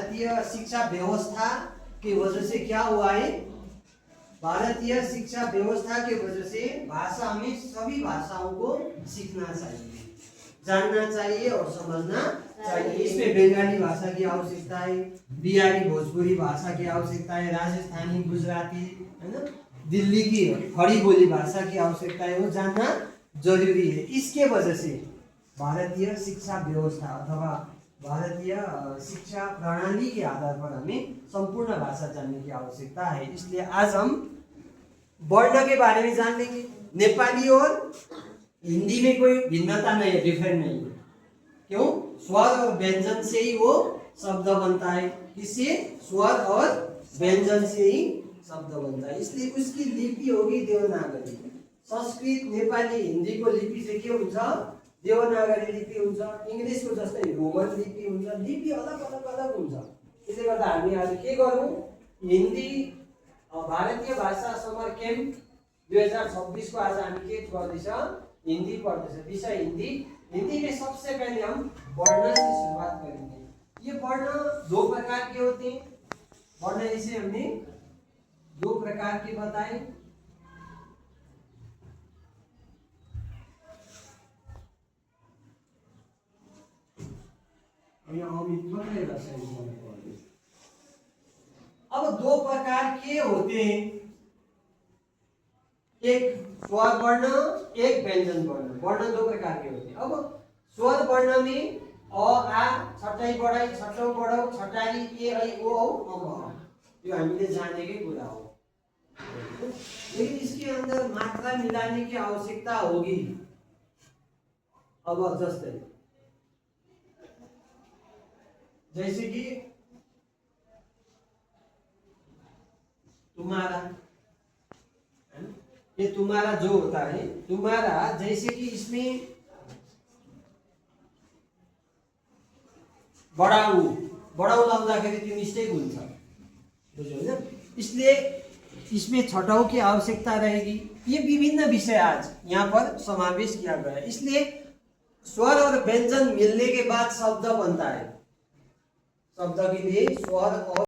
भारतीय शिक्षा व्यवस्था की वजह से क्या हुआ है, भारतीय शिक्षा व्यवस्था की वजह से भाषा, हमें सभी भाषाओं को सीखना चाहिए, जानना चाहिए और समझना चाहिए। इसमें बंगाली भाषा की आवश्यकता है, बिहारी भोजपुरी भाषा की आवश्यकता है, राजस्थानी गुजराती, है ना, दिल्ली की खड़ी बोली भाषा की आवश्यकता है, वो जानना जरूरी है। इसके वजह से भारतीय शिक्षा व्यवस्था अथवा भारतीय शिक्षा प्रणाली के आधार पर हमें संपूर्ण भाषा जानने की आवश्यकता है। इसलिए आज हम वर्ण के बारे में जान लेंगे। नेपाली और हिंदी में कोई भिन्नता नहीं है, डिफरेंट नहीं है। क्यों? स्वर और व्यंजन से ही वो शब्द बनता है। किससे? स्वर और व्यंजन से ही शब्द बनता है। इसलिए उसकी लिपि होगी देवनागरी। संस्कृत, नेपाली, हिंदी को लिपि चाहिँ के हुन्छ? देवनागरी लिपि हुन्छ। इंग्लिश को जस्तै रोमन लिपि हुन्छ। लिपि अलग अलग अलग हुन्छ। त्यसले गर्दा हामी आज के गरौँ? हिन्दी भारतीय भाषा समर कैम्प 2026 को आज हामी के गर्दैछ? हिंदी पढ़ते, विषय हिंदी। हिंदी में सबसे पहले हम वर्ण से शुरुआत करेंगे। ये वर्ण दो प्रकार के होते हैं। वर्ण इसे हमने दो प्रकार के बताए। अब दो प्रकार के होते हैं, एक स्वर वर्ण, एक व्यंजन वर्ण। वर्ण दो प्रकार के होते हैं। अब स्वर वर्ण में अ, आ, छटाई बढाई, छटौ बढौ, छटाई, ए, ऐ, ओ, औ, अ, यो हामीले जानेकै कुरा हो। लेकिन इसके अंदर मात्रा मिलाने की आवश्यकता होगी। अब जस्तै जैसे कि तुम्हारा, ये तुम्हारा जो होता है, तुम्हारा, जैसे कि इसमें बढाऊ, बढाऊ लाउँदाखेरि त्यो मिस्टेक हुन्छ, बुझ्यो हैन? इसलिए इसमें छटाऊ की आवश्यकता रहेगी। ये विभिन्न विषय आज यहाँ पर समावेश किया गया है। इसलिए स्वर और व्यंजन मिलने के बाद शब्द बनता है। शब्द के लिए स्वर और